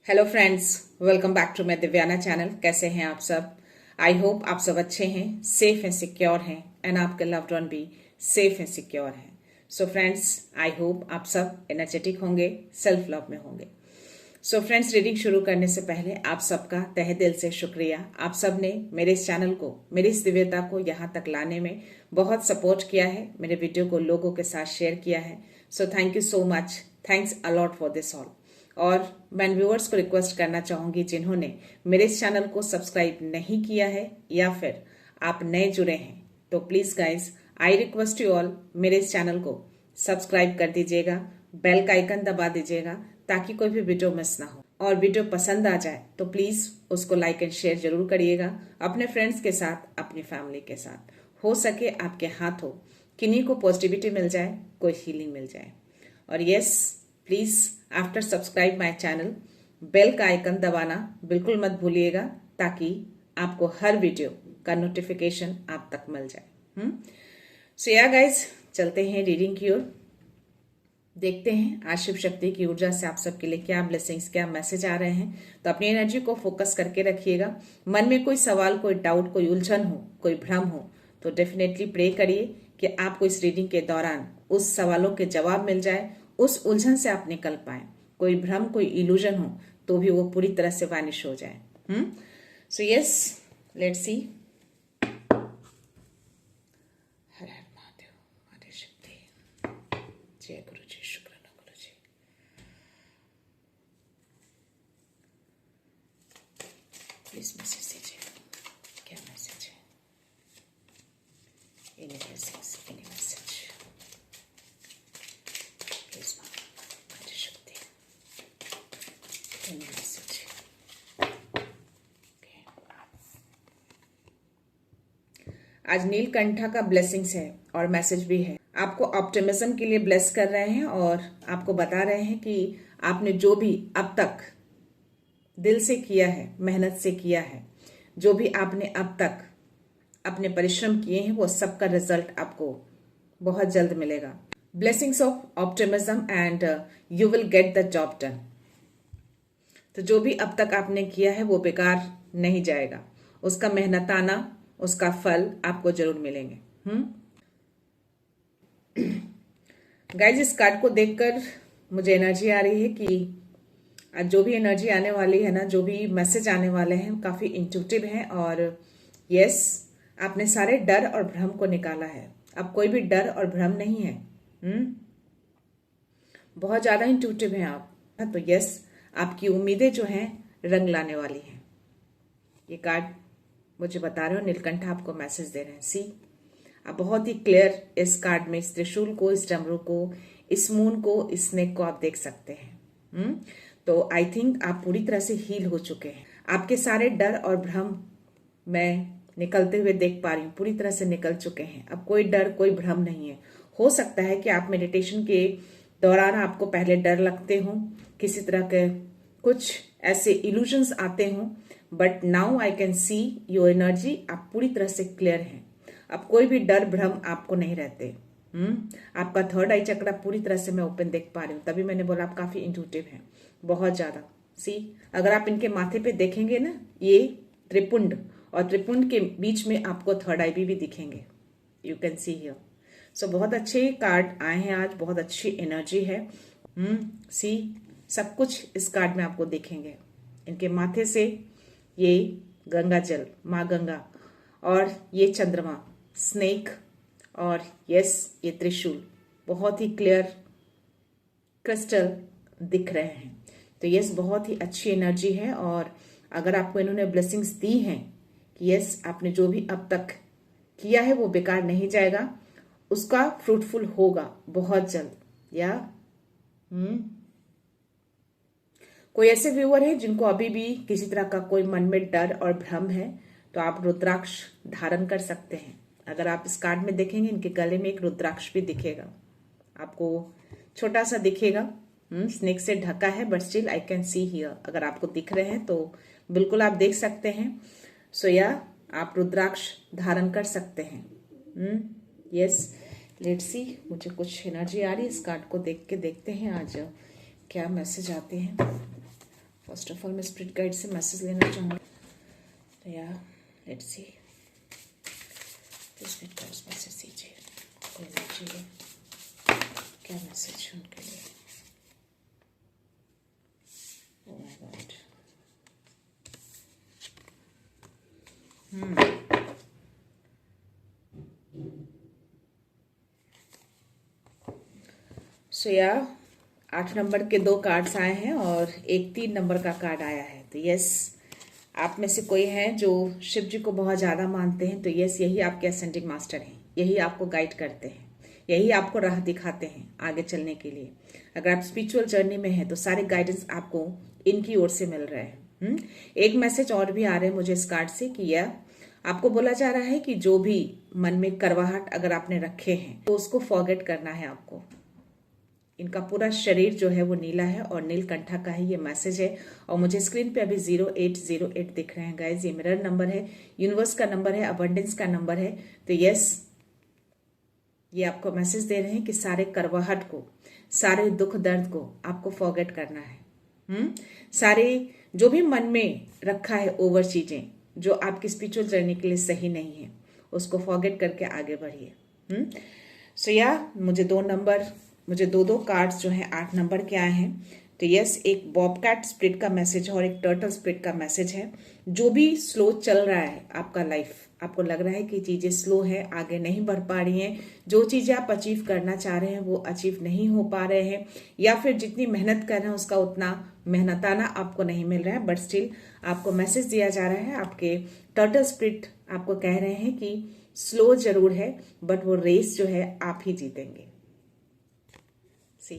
Hello friends, welcome back to my Divyana channel. कैसे हैं आप सब? आई होप आप सब अच्छे हैं, सेफ हैं, सिक्योर हैं एंड आपके लव्ड वन भी सेफ एंड सिक्योर हैं। सो फ्रेंड्स, आई होप आप सब एनर्जेटिक होंगे, सेल्फ लव में होंगे। सो फ्रेंड्स, रीडिंग शुरू करने से पहले आप सबका तहे दिल से शुक्रिया। आप सब ने मेरे इस चैनल को, मेरी इस दिव्यता को यहाँ तक लाने में बहुत सपोर्ट किया है, मेरे वीडियो को लोगों के साथ शेयर किया है। So thank you so much, thanks a lot for this all. और मैं व्यूअर्स को रिक्वेस्ट करना चाहूंगी जिन्होंने मेरे इस चैनल को सब्सक्राइब नहीं किया है या फिर आप नए जुड़े हैं, तो please guys I request you all, मेरे इस चैनल को सब्सक्राइब कर दीजिएगा, बेल का आइकन दबा दीजिएगा ताकि कोई भी वीडियो मिस ना हो। और वीडियो पसंद आ जाए तो प्लीज उसको लाइक एंड शेयर जरूर करिएगा अपने फ्रेंड्स के साथ, अपनी फैमिली के साथ। हो सके आपके हाथों किन्हीं को पॉजिटिविटी मिल जाए, कोई हीलिंग मिल जाए। और yes, please after subscribe my channel, bell का आइकन दबाना बिल्कुल मत भूलिएगा ताकि आपको हर वीडियो का नोटिफिकेशन आप तक मिल जाए। सो या गाइज, चलते हैं रीडिंग की ओर। देखते हैं आज शिव शक्ति की ऊर्जा से आप सबके लिए क्या ब्लेसिंग्स, क्या मैसेज आ रहे हैं। तो अपनी एनर्जी को फोकस करके रखिएगा। मन में कोई सवाल, कोई डाउट, कोई उलझन हो, कोई भ्रम हो तो डेफिनेटली प्रे करिए कि आपको इस रीडिंग के दौरान उस सवालों के जवाब मिल जाए, उस उलझन से आप निकल पाए। कोई भ्रम, कोई इल्यूजन हो तो भी वो पूरी तरह से वैनिश हो जाए। So yes, let's see. हर हर महादेव, आदि शक्ति, जय गुरु जी, शुक्र न गुरु जी। प्लीज मैसेज दीजिए, क्या मैसेज है? Any blessings, any message please, आदि शक्ति, एनी मैसेज। आज नीलकंठा का ब्लेसिंग्स है और मैसेज भी है। आपको ऑप्टिमिज्म के लिए ब्लेस कर रहे हैं और आपको बता रहे हैं कि आपने जो भी अब तक दिल से किया है, मेहनत से किया है, जो भी आपने अब तक अपने परिश्रम किए हैं, वो सबका रिजल्ट आपको बहुत जल्द मिलेगा। Blessings of optimism and you will get the job done. तो जो भी अब तक आपने किया है वो बेकार नहीं जाएगा, उसका मेहनताना, उसका फल आपको जरूर मिलेंगे। गाइज, इस कार्ड को देखकर मुझे एनर्जी आ रही है कि आज जो भी एनर्जी आने वाली है ना, जो भी मैसेज आने वाले हैं, काफी इंट्यूटिव हैं। और यस, आपने सारे डर और भ्रम को निकाला है। अब कोई भी डर और भ्रम नहीं है। बहुत ज्यादा इंट्यूटिव हैं आप। तो यस, आपकी उम्मीदें जो हैं रंग लाने वाली हैं। ये कार्ड मुझे बता रहे हो, नीलकंठा आपको मैसेज दे रहे हैं। सी, आप बहुत ही क्लियर इस कार्ड में इस त्रिशूल को, इस डमरू को, इस मून को, इस स्नेक को आप देख सकते हैं। तो आई थिंक आप पूरी तरह से हील हो चुके हैं। आपके सारे डर और भ्रम मैं निकलते हुए देख पा रही हूँ, पूरी तरह से निकल चुके हैं। अब कोई डर, कोई भ्रम नहीं है। हो सकता है कि आप मेडिटेशन के दौरान आपको पहले डर लगते हो, किसी तरह के कुछ ऐसे इल्यूजन्स आते हों, but now I can see your energy, आप पूरी तरह से क्लियर हैं। अब कोई भी डर भ्रम आपको नहीं रहते। आपका थर्ड आई चक्र पूरी तरह से मैं ओपन देख पा रही हूँ, तभी मैंने बोला आप काफी इंट्यूटिव हैं, बहुत ज्यादा। सी, अगर आप इनके माथे पे देखेंगे ना, ये त्रिपुंड, और त्रिपुंड के बीच में आपको थर्ड आई भी दिखेंगे। You can see here. So बहुत अच्छे कार्ड आए हैं आज, बहुत अच्छी एनर्जी है। सी, सब कुछ इस कार्ड में आपको दिखेंगे। इनके माथे से ये गंगा जल, माँ गंगा, और ये चंद्रमा, स्नेक, और यस ये त्रिशूल बहुत ही क्लियर क्रिस्टल दिख रहे हैं। तो यस, बहुत ही अच्छी एनर्जी है। और अगर आपको इन्होंने ब्लेसिंग्स दी हैं कि यस आपने जो भी अब तक किया है वो बेकार नहीं जाएगा, उसका फ्रूटफुल होगा बहुत जल्द। या कोई ऐसे व्यूअर है जिनको अभी भी किसी तरह का कोई मन में डर और भ्रम है, तो आप रुद्राक्ष धारण कर सकते हैं। अगर आप इस कार्ड में देखेंगे, इनके गले में एक रुद्राक्ष भी दिखेगा, आपको छोटा सा दिखेगा, स्नेक से ढका है, but still I can see here. अगर आपको दिख रहे हैं तो बिल्कुल आप देख सकते हैं। सो या आप रुद्राक्ष धारण कर सकते हैं। यस, लेट्स सी, मुझे कुछ एनर्जी आ रही है, इस कार्ड को देख के देखते हैं आज क्या मैसेज आते हैं फर्स्ट ऑफ ऑल मैं स्पिरिट गाइड से मैसेज लेना चाहूँगा। तो या let's C, spirit guides message दीजिए, कोई दीजिए, क्या मैसेज है उनके लिए। ओह माय गॉड, सो या 8 नंबर के 2 कार्ड्स आए हैं और एक 3 नंबर का कार्ड आया है। तो यस, आप में से कोई है जो शिव जी को बहुत ज़्यादा मानते हैं। तो यस, यही आपके असेंडिंग मास्टर हैं, यही आपको गाइड करते हैं, यही आपको राह दिखाते हैं आगे चलने के लिए। अगर आप स्पिरिचुअल जर्नी में हैं तो सारे गाइडेंस आपको इनकी ओर से मिल रहे हैं। एक मैसेज और भी आ रहे हैं मुझे इस कार्ड से कि यह आपको बोला जा रहा है कि जो भी मन में करवाहट अगर आपने रखे हैं तो उसको फॉरगेट करना है आपको। इनका पूरा शरीर जो है वो नीला है और नीलकंठा का ही ये मैसेज है। और मुझे स्क्रीन पे अभी 0808 दिख रहे हैं गाइज, ये मिरर नंबर है, यूनिवर्स का नंबर है, अबंडेंस का नंबर है। तो यस, ये आपको मैसेज दे रहे हैं कि सारे करवाहट को, सारे दुख दर्द को आपको फॉरगेट करना है। सारे जो भी मन में रखा है ओवर चीजें जो आपकी स्पिरिचुअल जर्नी के लिए सही नहीं है, उसको फॉरगेट करके आगे बढ़िए। सो या मुझे दो कार्ड्स जो हैं 8 नंबर के आए हैं। तो यस, एक बॉबकैट स्पिरिट का मैसेज है और एक टर्टल स्पिरिट का मैसेज है। जो भी स्लो चल रहा है आपका लाइफ, आपको लग रहा है कि चीजें स्लो है, आगे नहीं बढ़ पा रही हैं, जो चीजें आप अचीव करना चाह रहे हैं वो अचीव नहीं हो पा रहे हैं, या फिर जितनी मेहनत कर रहे हैं उसका उतना मेहनताना आपको नहीं मिल रहा है, बट स्टिल आपको मैसेज दिया जा रहा है। आपके टर्टल स्पिरिट आपको कह रहे हैं कि स्लो जरूर है बट वो रेस जो है आप ही जीतेंगे। सी,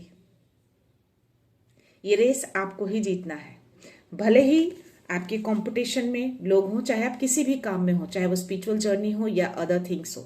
ये रेस आपको ही जीतना है। भले ही आपके कंपटीशन में लोग हों, चाहे आप किसी भी काम में हो, चाहे वो स्पिरिचुअल जर्नी हो या अदर थिंग्स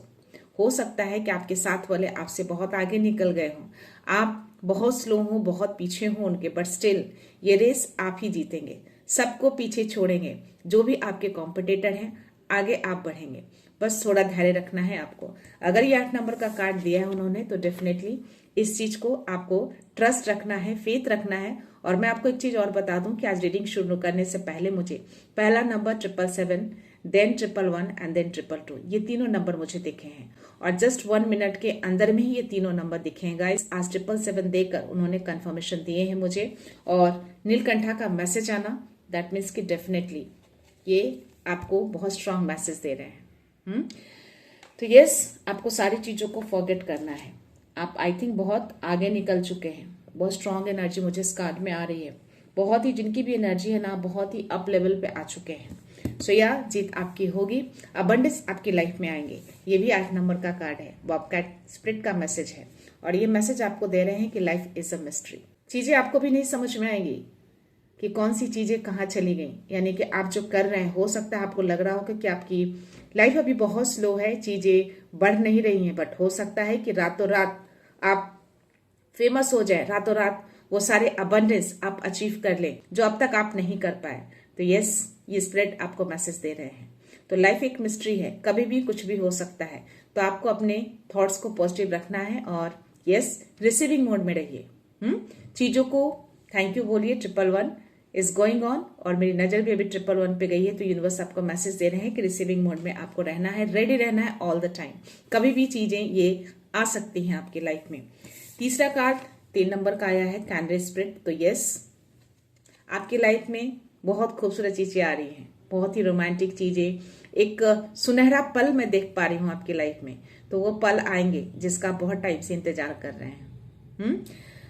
हो सकता है कि आपके साथ वाले आपसे बहुत आगे निकल गए हों, आप बहुत स्लो हो, बहुत पीछे हो उनके, बट स्टिल ये रेस आप ही जीतेंगे। सबको पीछे छोड़ेंगे, जो भी आपके कॉम्पिटिटर हैं आगे आप बढ़ेंगे। बस थोड़ा धैर्य रखना है आपको। अगर ये 8 नंबर का कार्ड दिया है उन्होंने तो डेफिनेटली इस चीज को आपको ट्रस्ट रखना है, फेथ रखना है। और मैं आपको एक चीज और बता दूं कि आज रीडिंग शुरू करने से पहले मुझे पहला नंबर 777, देन 111 एंड देन 222, ये तीनों नंबर मुझे दिखे हैं और जस्ट 1 मिनट के अंदर में ही ये तीनों नंबर दिखे हैं गाइस। आज 777 देकर उन्होंने कंफर्मेशन दिए हैं मुझे, और नीलकंठा का मैसेज आना दैट मीन्स कि डेफिनेटली ये आपको बहुत स्ट्रांग मैसेज दे रहे हैं। तो यस, आपको सारी चीजों को फॉरगेट करना है। आप आई थिंक बहुत आगे निकल चुके हैं, बहुत स्ट्रांग एनर्जी मुझे इस कार्ड में आ रही है। बहुत ही जिनकी भी एनर्जी है ना, बहुत ही अप लेवल पे आ चुके हैं। सो या जीत आपकी होगी, अबंडेंस आपकी लाइफ में आएंगे। ये भी 8 नंबर का कार्ड है, बॉबकैट स्पिरिट का मैसेज है और ये मैसेज आपको दे रहे हैं कि लाइफ इज अ मिस्ट्री। चीजें आपको भी नहीं समझ में आएंगी कि कौन सी चीजें कहाँ चली गई, यानी कि आप जो कर रहे हैं, हो सकता है आपको लग रहा हो कि आपकी लाइफ अभी बहुत स्लो है, चीजें बढ़ नहीं रही हैं, बट हो सकता है कि रातों रात आप फेमस हो जाए, रातों रात वो सारे अबंडेंस आप अचीव कर ले जो अब तक आप नहीं कर पाए। तो यस, ये स्पिरिट आपको मैसेज दे रहे हैं। तो लाइफ एक मिस्ट्री है, कभी भी कुछ भी हो सकता है। तो आपको अपने थॉट्स को पॉजिटिव रखना है और यस, रिसीविंग मोड में रहिए। चीजों को थैंक यू बोलिए। 111 इज गोइंग ऑन और मेरी नजर भी अभी 111 पे गई है। तो यूनिवर्स आपको मैसेज दे रहे हैं कि रिसीविंग मोड में आपको रहना है, रेडी रहना है ऑल द टाइम। कभी भी चीजें ये आ सकती हैं आपकी लाइफ में। तीसरा कार्ड 3 नंबर का आया है, कैंडल स्पिरिट। तो यस, आपकी लाइफ में बहुत खूबसूरत चीजें आ रही हैं, बहुत ही रोमांटिक चीजें, एक सुनहरा पल मैं देख पा रही हूं आपकी लाइफ में। तो वो पल आएंगे जिसका बहुत टाइम से इंतजार कर रहे हैं।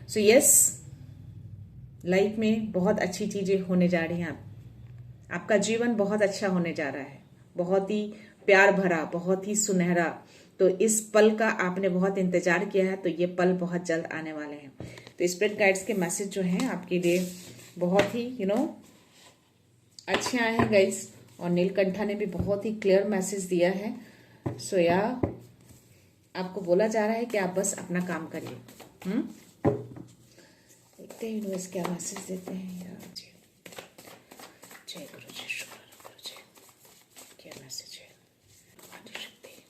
सो यस, लाइफ में बहुत अच्छी चीजें होने जा रही हैं। आपका जीवन बहुत अच्छा होने जा रहा है, बहुत ही प्यार भरा, बहुत ही सुनहरा। तो इस पल का आपने बहुत इंतजार किया है, तो ये पल बहुत जल्द आने वाले हैं। तो स्पिरिट गाइड्स के मैसेज जो हैं आपके लिए बहुत ही अच्छे आए हैं गाइस। और नीलकंठा ने भी बहुत ही क्लियर मैसेज दिया है। सो या आपको बोला जा रहा है कि आप बस अपना काम करिए। देखते हैं यूनिवर्स क्या मैसेज देते हैं यार। जय गुरु जी, शुक्र गुरु जी, क्या मैसेज है आदिशक्ति।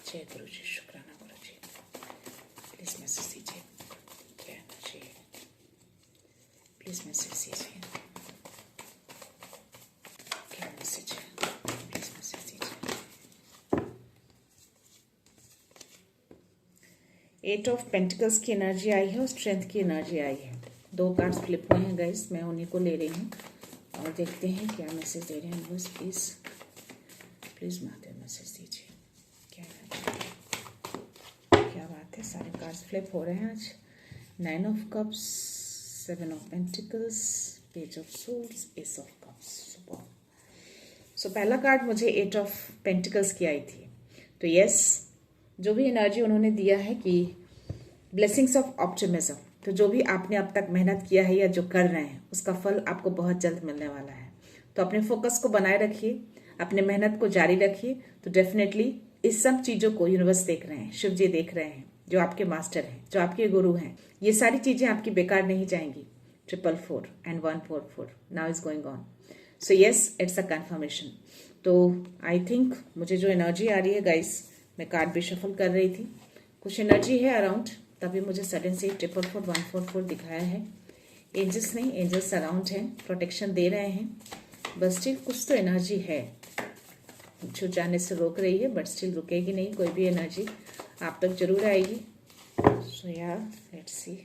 जय गुरु जी, शुक्राना गुरु जी, प्लीज मैसेज दीजिए, क्या एनर्जी है, प्लीज मैसेज दीजिए। 8 ऑफ पेंटिकल्स की एनर्जी आई है और स्ट्रेंथ की एनर्जी आई है। 2 कार्ड्स फ्लिप हुए हैं गाइस, मैं उन्हीं को ले रही हूँ और देखते हैं क्या मैसेज दे रहे हैं बस। प्लीज माते मैसेज दीजिए क्या है। क्या बात है, सारे कार्ड्स फ्लिप हो रहे हैं आज। 9 of cups, 7 of pentacles, page of swords, ace of cups. So पहला कार्ड मुझे 8 ऑफ पेंटिकल्स की आई थी। तो यस, जो भी एनर्जी उन्होंने दिया है कि ब्लेसिंग्स ऑफ ऑप्टिमिज्म, तो जो भी आपने अब तक मेहनत किया है या जो कर रहे हैं उसका फल आपको बहुत जल्द मिलने वाला है। तो अपने फोकस को बनाए रखिए, अपने मेहनत को जारी रखिए। तो डेफिनेटली इस सब चीज़ों को यूनिवर्स देख रहे हैं, शिव जी देख रहे हैं, जो आपके मास्टर हैं, जो आपके गुरु हैं। ये सारी चीज़ें आपकी बेकार नहीं जाएंगी। 444 and 144 now is going on. So yes, it's a conformation. तो आई थिंक मुझे जो एनर्जी आ रही है गाइस, मैं कार्ड भी शफल कर रही थी, कुछ एनर्जी है अराउंड, तभी मुझे सडन से 444 144 दिखाया है। एंजल्स नहीं, एंजल्स अराउंड हैं, प्रोटेक्शन दे रहे हैं, बस स्टिल कुछ तो एनर्जी है जो जाने से रोक रही है, बट स्टिल रुकेगी नहीं। कोई भी एनर्जी आप तक जरूर आएगी। सो या लेट्स सी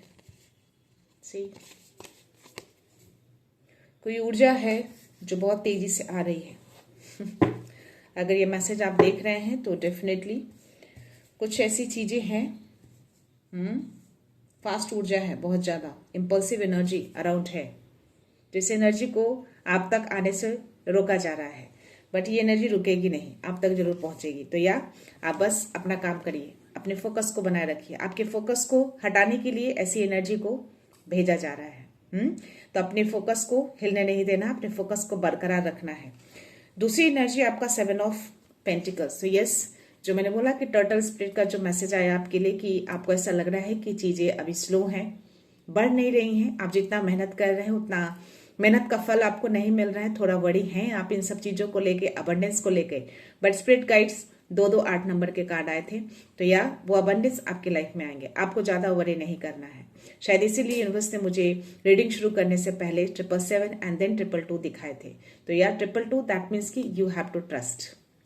कोई ऊर्जा है जो बहुत तेजी से आ रही है। अगर ये मैसेज आप देख रहे हैं तो डेफिनेटली कुछ ऐसी चीजें हैं, फास्ट ऊर्जा है, बहुत ज्यादा इम्पल्सिव एनर्जी अराउंड है, जिस एनर्जी को आप तक आने से रोका जा रहा है, बट ये एनर्जी रुकेगी नहीं, आप तक जरूर पहुंचेगी। तो या आप बस अपना काम करिए, अपने फोकस को बनाए रखिए। आपके फोकस को हटाने के लिए ऐसी एनर्जी को भेजा जा रहा है। तो अपने फोकस को हिलने नहीं देना, अपने फोकस को बरकरार रखना है। दूसरी एनर्जी आपका 7 ऑफ पेंटिकल्स। तो यस, जो मैंने बोला कि टर्टल स्पिरिट का जो मैसेज आया आपके लिए कि आपको ऐसा लग रहा है कि चीजें अभी स्लो हैं, बढ़ नहीं रही हैं। आप जितना मेहनत कर रहे हैं उतना मेहनत का फल आपको नहीं मिल रहा है, थोड़ा वरी हैं आप इन सब चीजों को लेके, अबंडेंस को लेके। बट स्पिरिट गाइड्स 2-2-8 नंबर के कार्ड आए थे, तो या वो अबंडेंस आपकी लाइफ में आएंगे, आपको ज्यादा वरी नहीं करना है। शायद इसीलिए यूनिवर्स ने मुझे रीडिंग शुरू करने से पहले 777 एंड देन 222 दिखाए थे। तो या 222 दैट मीन्स कि यू हैव टू ट्रस्ट,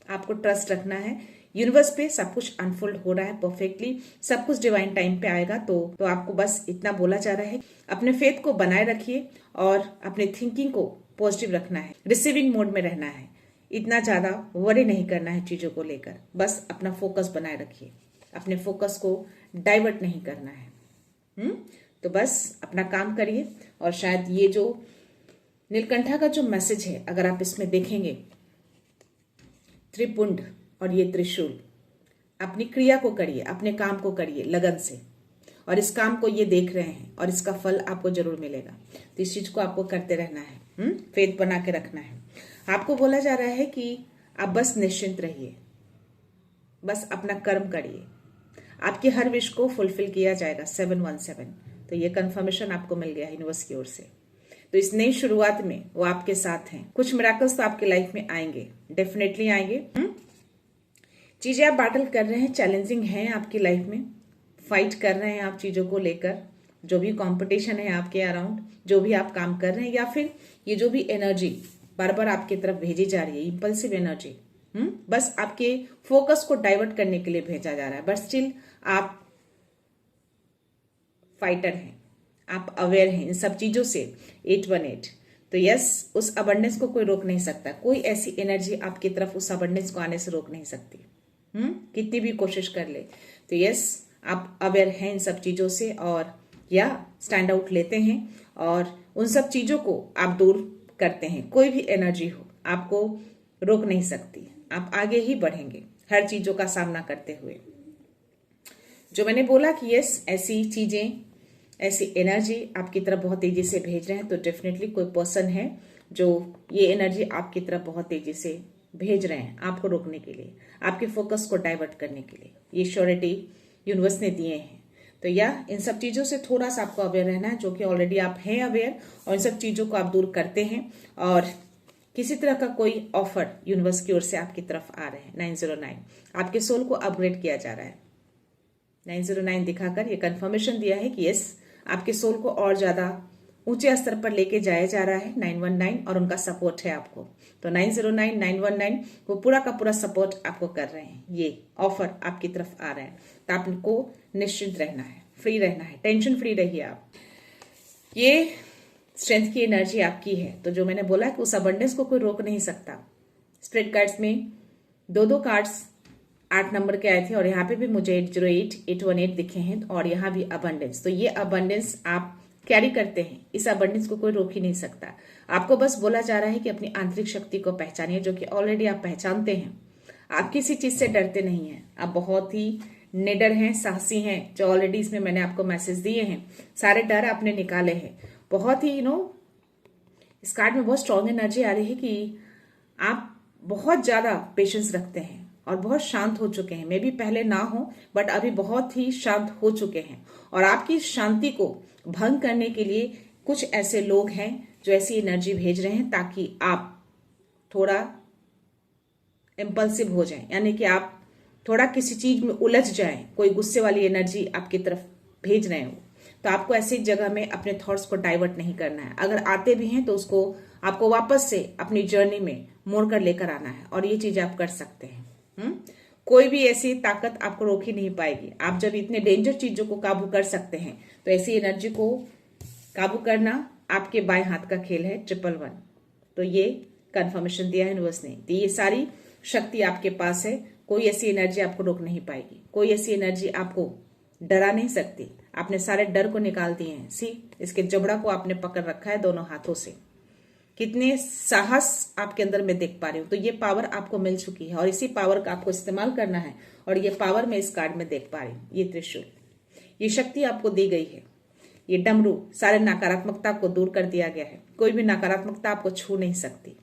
आपको ट्रस्ट रखना है यूनिवर्स पे। सब कुछ अनफोल्ड हो रहा है परफेक्टली, सब कुछ डिवाइन टाइम पे आएगा। तो आपको बस इतना बोला जा रहा है, अपने फेथ को बनाए रखिए और अपने थिंकिंग को पॉजिटिव रखना है, रिसीविंग मोड में रहना है, इतना ज्यादा वरी नहीं करना है चीजों को लेकर। बस अपना फोकस बनाए रखिए, अपने फोकस को डाइवर्ट नहीं करना है। तो बस अपना काम करिए। और शायद ये जो नीलकंठा का जो मैसेज है, अगर आप इसमें देखेंगे, त्रिपुंड और ये त्रिशूल, अपनी क्रिया को करिए, अपने काम को करिए लगन से, और इस काम को ये देख रहे हैं और इसका फल आपको जरूर मिलेगा। तो इस चीज को आपको करते रहना है, फेथ बना के रखना है। आपको बोला जा रहा है कि आप बस निश्चिंत रहिए, बस अपना कर्म करिए, आपकी हर विश को फुलफिल किया जाएगा। 717, तो ये कंफर्मेशन आपको मिल गया यूनिवर्स की ओर से। तो इस नई शुरुआत में वो आपके साथ हैं। कुछ मिराकल्स तो आपके लाइफ में आएंगे, डेफिनेटली आएंगे। चीजें आप बैटल कर रहे हैं, चैलेंजिंग हैं आपकी लाइफ में, फाइट कर रहे हैं आप चीजों को लेकर, जो भी कंपटीशन है आपके अराउंड, जो भी आप काम कर रहे हैं, या फिर ये जो भी एनर्जी बार बार आपकी तरफ भेजी जा रही है, इंपल्सिव एनर्जी, बस आपके फोकस को डाइवर्ट करने के लिए भेजा जा रहा है। बट स्टिल आप फाइटर हैं, आप अवेयर हैं इन सब चीजों से। 818, तो यस, उस अबंडेंस को कोई रोक नहीं सकता। कोई ऐसी एनर्जी आपकी तरफ उस अबंडेंस को आने से रोक नहीं सकती, कितनी भी कोशिश कर ले। तो यस, आप अवेयर हैं इन सब चीजों से और या स्टैंड आउट लेते हैं और उन सब चीजों को आप दूर करते हैं। कोई भी एनर्जी हो आपको रोक नहीं सकती, आप आगे ही बढ़ेंगे हर चीजों का सामना करते हुए। जो मैंने बोला कि यस, ऐसी चीजें, ऐसी एनर्जी आपकी तरफ बहुत तेजी से भेज रहे हैं, तो डेफिनेटली कोई पर्सन है जो ये एनर्जी आपकी तरफ बहुत तेजी से भेज रहे हैं, आपको रोकने के लिए, आपके फोकस को डाइवर्ट करने के लिए। ये श्योरिटी यूनिवर्स ने दिए हैं। तो या इन सब चीजों से थोड़ा सा आपको अवेयर रहना है, जो कि ऑलरेडी आप हैं अवेयर, और इन सब चीजों को आप दूर करते हैं। और किसी तरह का कोई ऑफर यूनिवर्स की ओर से आपकी तरफ आ रहे हैं। 909, आपके सोल को अपग्रेड किया जा रहा है। 909 दिखाकर ये कंफर्मेशन दिया है कि यस, आपके सोल को और ज्यादा ऊंचे स्तर पर लेके जाया जा रहा है 919 और उनका सपोर्ट है आपको। तो 909 919 वो पूरा का पूरा सपोर्ट आपको कर रहे हैं। ये ऑफर आपकी तरफ आ रहा है, तो आपको निश्चिंत रहना है, फ्री रहना है, टेंशन फ्री रहिए आप। ये स्ट्रेंथ की एनर्जी आपकी है। तो जो मैंने बोला कि उस अबंडेंस को कोई रोक नहीं सकता। स्प्रेड कार्ड्स में दो कार्ड्स 8 नंबर के आए थे और यहाँ पे भी मुझे 808 818 दिखे हैं और यहाँ भी अबंडेंस। तो ये अबंडेंस आप कैरी करते हैं, इस अबंडेंस को कोई रोक ही नहीं सकता। आपको बस बोला जा रहा है कि अपनी आंतरिक शक्ति को पहचानिए, जो कि ऑलरेडी आप पहचानते हैं। आप किसी चीज से डरते नहीं हैं, आप बहुत ही निडर हैं, साहसी हैं, जो ऑलरेडी इसमें मैंने आपको मैसेज दिए हैं। सारे डर आपने निकाले हैं। बहुत ही इस कार्ड में बहुत स्ट्रॉन्ग एनर्जी आ रही है कि आप बहुत ज्यादा पेशेंस रखते हैं और बहुत शांत हो चुके हैं। मे बी पहले ना हो, बट अभी बहुत ही शांत हो चुके हैं। और आपकी शांति को भंग करने के लिए कुछ ऐसे लोग हैं जो ऐसी एनर्जी भेज रहे हैं ताकि आप थोड़ा इम्पल्सिव हो जाएं, यानी कि आप थोड़ा किसी चीज में उलझ जाएं। कोई गुस्से वाली एनर्जी आपकी तरफ भेज रहे हो, तो आपको ऐसी जगह में अपने थॉट्स को डाइवर्ट नहीं करना है। अगर आते भी हैं तो उसको आपको वापस से अपनी जर्नी में मोड़ कर लेकर आना है, और ये चीज आप कर सकते हैं। कोई भी ऐसी ताकत आपको रोक ही नहीं पाएगी। आप जब इतने डेंजर चीजों को काबू कर सकते हैं, तो ऐसी एनर्जी को काबू करना आपके बाएं हाथ का खेल है। 111 तो ये कंफर्मेशन दिया है यूनिवर्स ने। तो ये सारी शक्ति आपके पास है। कोई ऐसी एनर्जी आपको रोक नहीं पाएगी, कोई ऐसी एनर्जी आपको डरा नहीं सकती। आपने सारे डर को निकाल दिए हैं। इसके जबड़ा को आपने पकड़ रखा है दोनों हाथों से। कितने साहस आपके अंदर मैं देख पा रही हूँ। तो ये पावर आपको मिल चुकी है और इसी पावर का आपको इस्तेमाल करना है। और ये पावर मैं इस कार्ड में देख पा रही हूँ। ये त्रिशूल, ये शक्ति आपको दी गई है। ये डमरू, सारे नकारात्मकता को दूर कर दिया गया है। कोई भी नकारात्मकता आपको छू नहीं सकती।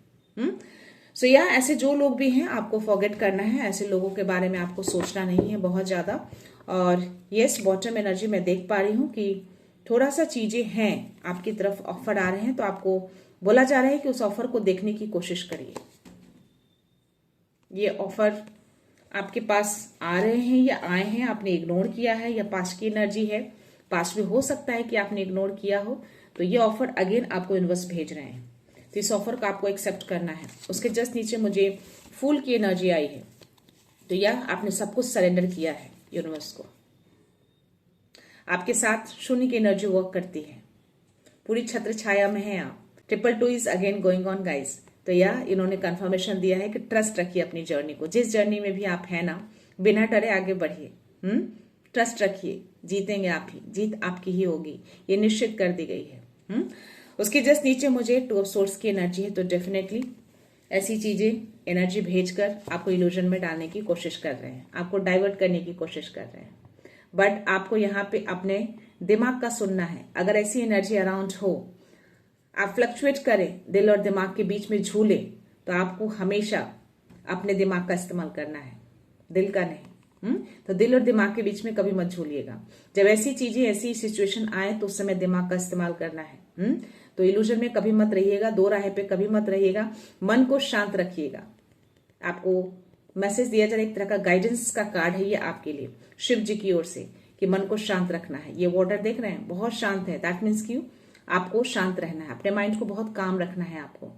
सो या ऐसे जो लोग भी हैं, आपको फॉरगेट करना है। ऐसे लोगों के बारे में आपको सोचना नहीं है बहुत ज्यादा। और यस, बॉटम एनर्जी मैं देख पा रही हूँ कि थोड़ा सा चीजें हैं आपकी तरफ, ऑफर आ रहे हैं, तो आपको बोला जा रहा है कि उस ऑफर को देखने की कोशिश करिए। ये ऑफर आपके पास आ रहे हैं या आए हैं, आपने इग्नोर किया है, या पास्ट की एनर्जी है। पास्ट भी हो सकता है कि आपने इग्नोर किया हो। तो ये ऑफर अगेन आपको यूनिवर्स भेज रहे हैं। तो इस ऑफर को आपको एक्सेप्ट करना है। उसके जस्ट नीचे मुझे फूल की एनर्जी आई है। तो यह आपने सब कुछ सरेंडर किया है यूनिवर्स को। आपके साथ शून्य की एनर्जी वर्क करती है। पूरी छत्र छाया में है आप। 222 is again going on guys. तो यह इन्होंने कंफर्मेशन दिया है कि ट्रस्ट रखिए अपनी जर्नी को। जिस जर्नी में भी आप है ना, बिना डरे आगे बढ़िए। ट्रस्ट रखिए, जीतेंगे आप ही, जीत आपकी ही होगी, ये निश्चित कर दी गई है। उसके जस्ट नीचे मुझे 2 ऑफ सोर्स की एनर्जी है। तो डेफिनेटली ऐसी चीजें एनर्जी भेजकर आपको इल्यूजन में डालने की कोशिश कर रहे हैं, आपको डाइवर्ट करने की कोशिश कर रहे हैं। बट आपको यहाँ पे अपने दिमाग का सुनना है। अगर ऐसी एनर्जी अराउंड हो, आप फ्लक्चुएट करें, दिल और दिमाग के बीच में झूले, तो आपको हमेशा अपने दिमाग का इस्तेमाल करना है, दिल का नहीं। तो दिल और दिमाग के बीच में कभी मत झूलिएगा। जब ऐसी चीजें, ऐसी सिचुएशन आए, तो उस समय दिमाग का इस्तेमाल करना है। तो इल्यूजन में कभी मत रहिएगा, दो राह पे कभी मत रहिएगा। मन को शांत रखिएगा। आपको मैसेज दिया जा रहा है, एक तरह का गाइडेंस का कार्ड है ये आपके लिए, शिव जी की ओर से, कि मन को शांत रखना है। ये वाटर देख रहे हैं, बहुत शांत है। दैट मीन्स क्यों, आपको शांत रहना है, अपने माइंड को बहुत काम रखना है। आपको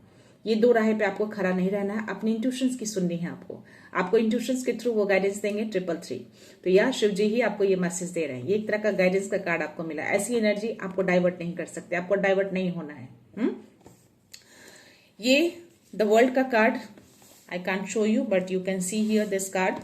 ये दो राह पे आपको खड़ा नहीं रहना है, अपनी इंट्यूशंस की सुननी है। आपको इंट्यूशंस के थ्रू वो गाइडेंस देंगे 333। तो यह शिव जी ही आपको ये मैसेज दे रहे हैं। ये एक तरह का गाइडेंस का कार्ड आपको मिला। ऐसी एनर्जी आपको डाइवर्ट नहीं कर सकते, आपको डाइवर्ट नहीं होना है। ये द वर्ल्ड का card, I can't show you but you can see here this card.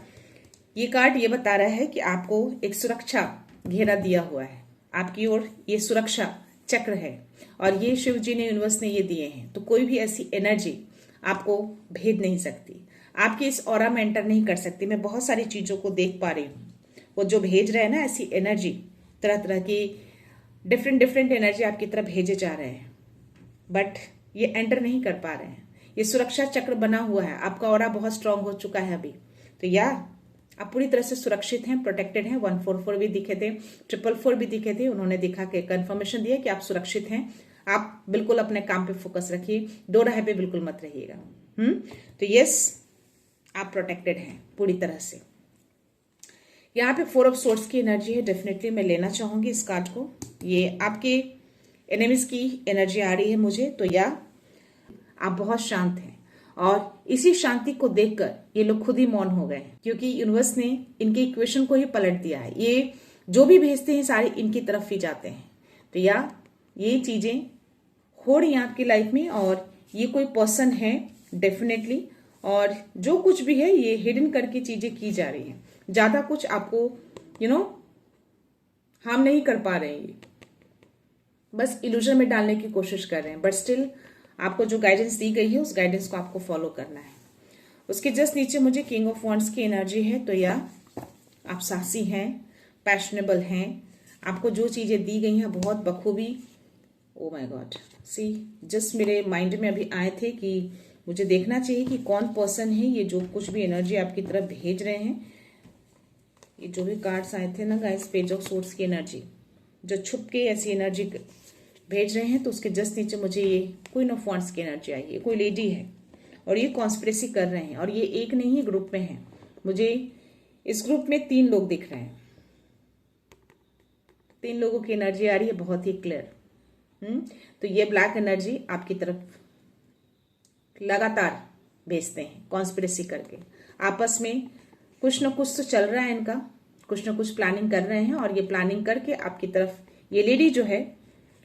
ये कार्ड ये बता रहा है कि आपको एक सुरक्षा घेरा दिया हुआ है, आपकी ओर ये सुरक्षा चक्र है, और ये शिव जी ने, यूनिवर्स ने ये दिए हैं। तो कोई भी ऐसी एनर्जी आपको भेद नहीं सकती, आपकी इस ऑरा में एंटर नहीं कर सकती। मैं बहुत सारी चीजों को देख पा रही हूँ, वो जो भेज रहे हैं ना, ऐसी एनर्जी, तरह तरह की डिफरेंट एनर्जी आपकी तरफ भेजे जा रहे हैं, बट ये एंटर नहीं कर पा रहे हैं। ये सुरक्षा चक्र बना हुआ है, आपका ऑरा बहुत स्ट्रांग हो चुका है अभी। तो या आप पूरी तरह से सुरक्षित हैं, प्रोटेक्टेड हैं। 144 भी दिखे थे, 444 भी दिखे थे। उन्होंने दिखा के कंफर्मेशन दिया कि आप सुरक्षित हैं। आप बिल्कुल अपने काम पे फोकस रखिए, दो राह पे बिल्कुल मत रहिएगा। तो यस, आप प्रोटेक्टेड हैं पूरी तरह से। यहाँ पे 4 ऑफ सोर्ड्स की एनर्जी है। डेफिनेटली मैं लेना चाहूंगी इस कार्ड को। ये आपके एनिमीज की एनर्जी आ रही है मुझे, तो या आप बहुत शांत हैं और इसी शांति को देखकर ये लोग खुद ही मौन हो गए हैं, क्योंकि यूनिवर्स ने इनके इक्वेशन को ही पलट दिया है। ये जो भी भेजते हैं सारे इनकी तरफ ही जाते हैं। तो या ये चीजें हो रही हैं आपकी लाइफ में, और ये कोई पर्सन है डेफिनेटली, और जो कुछ भी है ये हिडन करके चीजें की जा रही हैं। ज्यादा कुछ आपको हार्म नहीं कर पा रहे हैं, ये बस इल्यूजन में डालने की कोशिश कर रहे हैं, बट स्टिल आपको जो गाइडेंस दी गई है उस गाइडेंस को आपको फॉलो करना है। उसके जस्ट नीचे मुझे किंग ऑफ वॉन्ड्स की एनर्जी है। तो या आप साहसी हैं, पैशनेबल हैं, आपको जो चीजें दी गई हैं बहुत बखूबी, oh my God, see just मेरे माइंड में अभी आए थे कि मुझे देखना चाहिए कि कौन पर्सन है ये जो कुछ भी एनर्जी आपकी तरफ भेज रहे हैं। ये जो भी कार्ड्स आए थे ना गाइस, पेज ऑफ सोर्ड्स की एनर्जी जो छुप के ऐसी एनर्जी भेज रहे हैं, तो उसके जस्ट नीचे मुझे ये क्वीन ऑफ वॉन्ड्स की एनर्जी आई है। कोई लेडी है और ये कॉन्स्पिरेसी कर रहे हैं, और ये एक नहीं है, ग्रुप में है। मुझे इस ग्रुप में 3 लोग दिख रहे हैं, 3 लोगों की एनर्जी आ रही है बहुत ही क्लियर। तो ये ब्लैक एनर्जी आपकी तरफ लगातार भेजते हैं कॉन्स्पिरेसी करके। आपस में कुछ न कुछ तो चल रहा है इनका, कुछ न कुछ प्लानिंग कर रहे हैं, और ये प्लानिंग करके आपकी तरफ ये लेडी जो है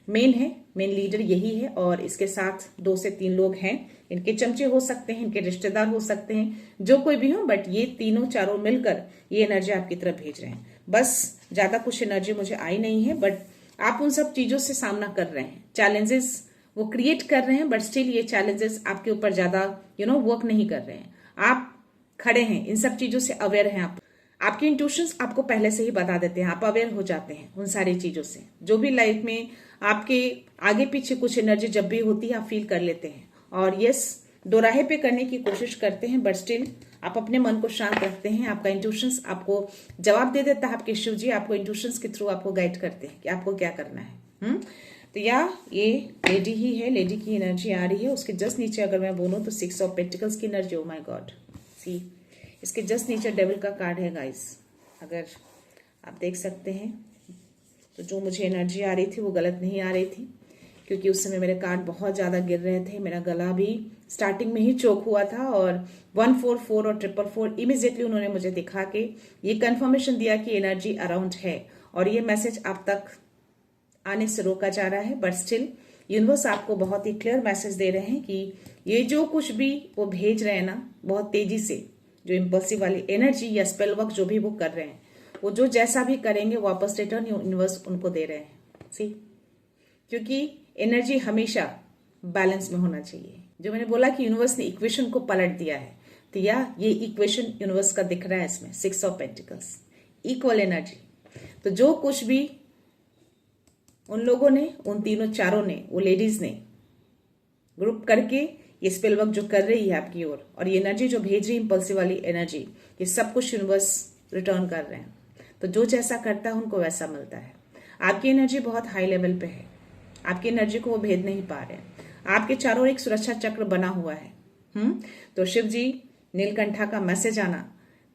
मेन लीडर यही है, और इसके साथ 2 से 3 लोग हैं। इनके चमचे हो सकते हैं, इनके रिश्तेदार हो सकते हैं, जो कोई भी हो, बट ये तीनों चारों मिलकर ये एनर्जी आपकी तरफ भेज रहे हैं। बस ज्यादा कुछ एनर्जी मुझे आई नहीं है, बट आप उन सब चीजों से सामना कर रहे हैं, चैलेंजेस वो क्रिएट कर रहे हैं, बट स्टिल ये चैलेंजेस आपके ऊपर ज्यादा वर्क नहीं कर रहे हैं। आप खड़े हैं, इन सब चीजों से अवेयर हैं आप। आपके इंट्यूशंस आपको पहले से ही बता देते हैं, आप अवेयर हो जाते हैं उन सारी चीजों से। जो भी लाइफ में आपके आगे पीछे कुछ एनर्जी जब भी होती है आप फील कर लेते हैं, और यस दोराहे पे करने की कोशिश करते हैं, बट स्टिल आप अपने मन को शांत रखते हैं। आपका इंट्यूशंस आपको जवाब दे देता है, आपके शिव जी आपको इंट्यूशंस के थ्रू आपको गाइड करते हैं कि आपको क्या करना है। तो या ये लेडी ही है, लेडी की एनर्जी आ रही है। उसके जस्ट नीचे अगर मैं बोलूं तो 6 ऑफ पेंटिकल्स की एनर्जी, ओ माय गॉड, सी इसके जस्ट नीचे डेविल का कार्ड है गाइस, अगर आप देख सकते हैं। तो जो मुझे एनर्जी आ रही थी वो गलत नहीं आ रही थी, क्योंकि उस समय मेरे कार्ड बहुत ज़्यादा गिर रहे थे, मेरा गला भी स्टार्टिंग में ही चोक हुआ था, और 144 और 444 इमीजिएटली उन्होंने मुझे दिखा के ये कंफर्मेशन दिया कि एनर्जी अराउंड है, और ये मैसेज आप तक आने से रोका जा रहा है। बट स्टिल यूनिवर्स आपको बहुत ही क्लियर मैसेज दे रहे हैं कि ये जो कुछ भी वो भेज रहे हैं ना, बहुत तेजी से जो इम्पल्सिव वाली एनर्जी या स्पेल वर्क जो भी वो कर रहे हैं, वो जो जैसा भी करेंगे वापस रिटर्न यूनिवर्स उनको दे रहे हैं। सी क्योंकि एनर्जी हमेशा बैलेंस में होना चाहिए। जो मैंने बोला कि यूनिवर्स ने इक्वेशन को पलट दिया है, तो या ये इक्वेशन यूनिवर्स का दिख रहा है इसमें, 6 ऑफ पेंटिकल्स, इक्वल एनर्जी। तो जो कुछ भी उन लोगों ने, उन तीनों चारों ने, वो लेडीज ने ग्रुप करके ये स्पेल वर्क जो कर रही है आपकी ओर, और ये एनर्जी जो भेज रही है इम्पल्सिव वाली एनर्जी, ये सब कुछ यूनिवर्स रिटर्न कर रहे हैं। तो जो जैसा करता है उनको वैसा मिलता है। आपकी एनर्जी बहुत हाई लेवल पे है, आपकी एनर्जी को वो भेद नहीं पा रहे हैं। आपके चारों एक सुरक्षा चक्र बना हुआ है। तो शिव जी नीलकंठा का मैसेज आना,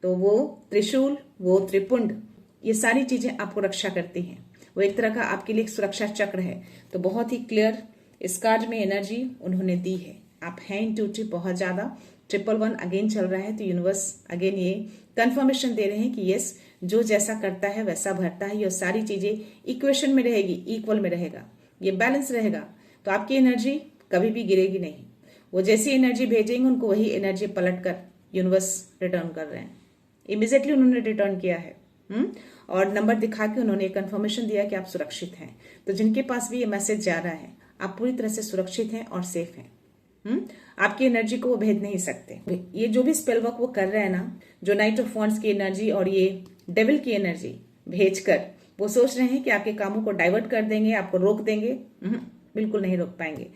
तो वो त्रिशूल, वो त्रिपुंड, ये सारी चीजें आपको रक्षा करती हैं। वो एक तरह का आपके लिए एक सुरक्षा चक्र है। तो बहुत ही क्लियर इस कार्ड में एनर्जी उन्होंने दी है। आप हैं इंट्यूटिव बहुत ज्यादा। 111 अगेन चल रहा है, तो यूनिवर्स अगेन ये कंफर्मेशन दे रहे हैं कि यस, जो जैसा करता है वैसा भरता है। ये सारी चीजें इक्वेशन में रहेगी, इक्वल में रहेगा, ये बैलेंस रहेगा। तो आपकी एनर्जी कभी भी गिरेगी नहीं। वो जैसी एनर्जी भेजेंगे उनको वही एनर्जी पलट कर यूनिवर्स रिटर्न कर रहे हैं। इमीजिएटली उन्होंने रिटर्न किया है। और नंबर दिखा के उन्होंने कंफर्मेशन दिया कि आप सुरक्षित हैं। तो जिनके पास भी ये मैसेज जा रहा है, आप पूरी तरह से सुरक्षित हैं और सेफ हैं। आपकी एनर्जी को वो भेद नहीं सकते। ये जो भी स्पेल वर्क वो कर रहे हैं ना, जो नाइट ऑफ वॉन्ड्स की एनर्जी और ये डेविल की एनर्जी भेजकर वो सोच रहे हैं कि आपके कामों को डाइवर्ट कर देंगे, आपको रोक देंगे। बिल्कुल नहीं रोक पाएंगे।